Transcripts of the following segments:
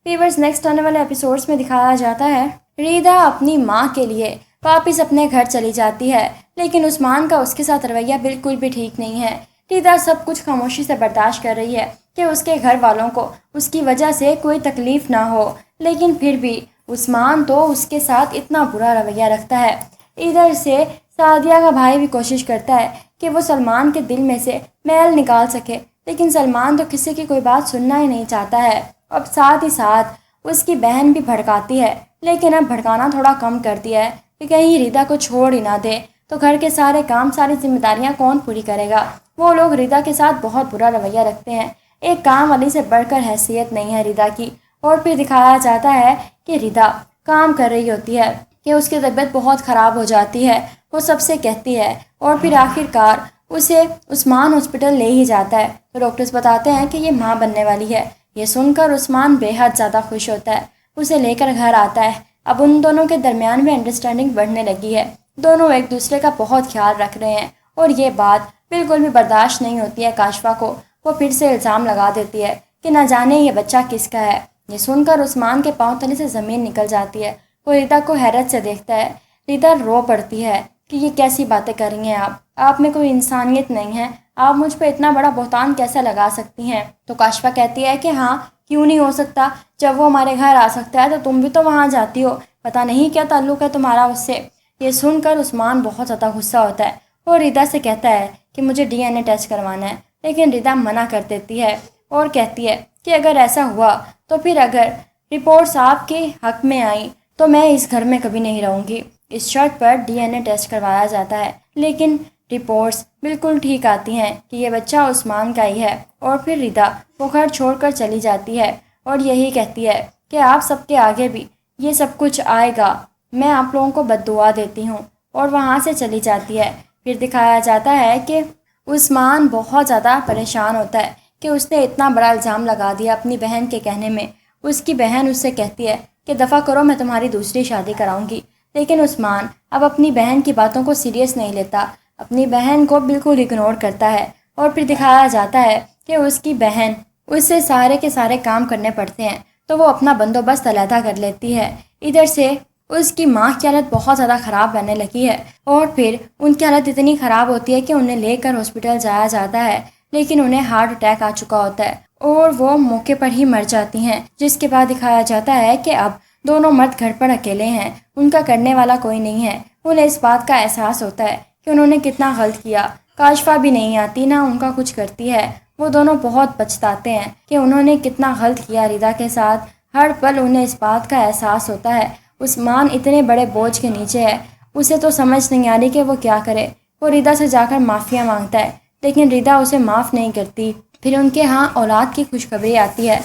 Viewers, next आने वाले episodes में दिखाया जाता है रिदा अपनी माँ के लिए वापस अपने घर चली जाती है, लेकिन उस्मान का उसके साथ रवैया बिल्कुल भी ठीक नहीं है। रिदा सब कुछ खामोशी से बर्दाश्त कर रही है कि उसके घर वालों को उसकी वजह से कोई तकलीफ ना हो, लेकिन फिर भी उस्मान तो उसके साथ इतना बुरा रवैया रखता है। इधर से सादिया का भाई भी कोशिश करता है कि वो सलमान के दिल में से मैल निकाल सके, लेकिन सलमान तो किसी की कोई बात सुनना ही नहीं चाहता है। अब साथ ही साथ उसकी बहन भी भड़काती है, लेकिन अब भड़काना थोड़ा कम कर दिया है कि कहीं रिदा को छोड़ ही ना दे, तो घर के सारे काम सारी जिम्मेदारियां कौन पूरी करेगा। वो लोग रिदा के साथ बहुत बुरा रवैया रखते हैं, एक काम वाली से बढ़कर हैसियत नहीं है रिदा की। और फिर दिखाया जाता है कि रिदा काम कर रही होती है कि उसकी तबीयत बहुत ख़राब हो जाती है, वो सबसे कहती है और फिर आखिरकार उसे उस्मान हॉस्पिटल ले ही जाता है। तो डॉक्टर्स बताते हैं कि ये माँ बनने वाली है। ये सुनकर उस्मान बेहद ज़्यादा खुश होता है, उसे लेकर घर आता है। अब उन दोनों के दरमियान भी अंडरस्टैंडिंग बढ़ने लगी है, दोनों एक दूसरे का बहुत ख्याल रख रहे हैं। और ये बात बिल्कुल भी बर्दाश्त नहीं होती है काशिफा को। वो फिर से इल्ज़ाम लगा देती है कि न जाने ये बच्चा किसका है। ये सुनकर उस्मान के पाँव तले से ज़मीन निकल जाती है। वो रिदा को हैरत से देखता है। रिदा रो पड़ती है कि ये कैसी बातें कर रही हैं आप में कोई इंसानियत नहीं है, आप मुझ पर इतना बड़ा बहतान कैसे लगा सकती हैं। तो काशिफा कहती है कि हाँ, क्यों नहीं हो सकता, जब वो हमारे घर आ सकता है तो तुम भी तो वहाँ जाती हो, पता नहीं क्या ताल्लुक़ है तुम्हारा उससे। ये सुनकर उस्मान बहुत ज़्यादा गुस्सा होता है और रिदा से कहता है कि मुझे DNA टेस्ट करवाना है, लेकिन रिदा मना कर देती है और कहती है कि अगर ऐसा हुआ तो फिर अगर रिपोर्ट्स आपके हक में आई तो मैं इस घर में कभी नहीं रहूँगी। इस शर्त पर DNA टेस्ट करवाया जाता है, लेकिन रिपोर्ट्स बिल्कुल ठीक आती हैं कि ये बच्चा उस्मान का ही है। और फिर रिदा वो घर छोड़कर चली जाती है और यही कहती है कि आप सबके आगे भी ये सब कुछ आएगा, मैं आप लोगों को बद्दुआ देती हूँ, और वहाँ से चली जाती है। फिर दिखाया जाता है कि उस्मान बहुत ज़्यादा परेशान होता है कि उसने इतना बड़ा इल्ज़ाम लगा दिया अपनी बहन के कहने में। उसकी बहन उससे कहती है कि दफ़ा करो, मैं तुम्हारी दूसरी शादी कराऊंगी, लेकिन उस्मान अब अपनी बहन की बातों को सीरियस नहीं लेता, अपनी बहन को बिल्कुल इग्नोर करता है। और फिर दिखाया जाता है कि उसकी बहन उससे सारे के सारे काम करने पड़ते हैं, तो वो अपना बंदोबस्त अलहदा कर लेती है। इधर से उसकी माँ की हालत बहुत ज़्यादा ख़राब रहने लगी है और फिर उनकी हालत इतनी ख़राब होती है कि उन्हें लेकर हॉस्पिटल जाया जाता है, लेकिन उन्हें हार्ट अटैक आ चुका होता है और वो मौके पर ही मर जाती हैं। जिसके बाद दिखाया जाता है कि अब दोनों मर्द घर पर अकेले हैं, उनका करने वाला कोई नहीं है। उन्हें इस बात का एहसास होता है कि उन्होंने कितना गलत किया। काशिफा भी नहीं आती, ना उनका कुछ करती है। वो दोनों बहुत पछताते हैं कि उन्होंने कितना गलत किया रिदा के साथ। हर पल उन्हें इस बात का एहसास होता है उस्मान इतने बड़े बोझ के नीचे है, उसे तो समझ नहीं आ रही कि वो क्या करे। वो रिदा से जाकर माफ़िया मांगता है, लेकिन रिदा उसे माफ़ नहीं करती। फिर उनके यहाँ औलाद की खुशखबरी आती है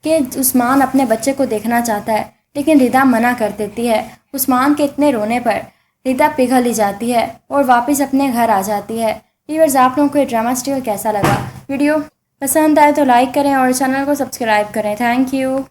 कि उस्मान अपने बच्चे को देखना चाहता है, लेकिन रिदा मना कर देती है। उस्मान के इतने रोने पर रिदा पिघल ही जाती है और वापस अपने घर आ जाती है। व्यूअर्स, आप लोगों को ये ड्रामा सीरियल कैसा लगा? वीडियो पसंद आए तो लाइक करें और चैनल को सब्सक्राइब करें। Thank you.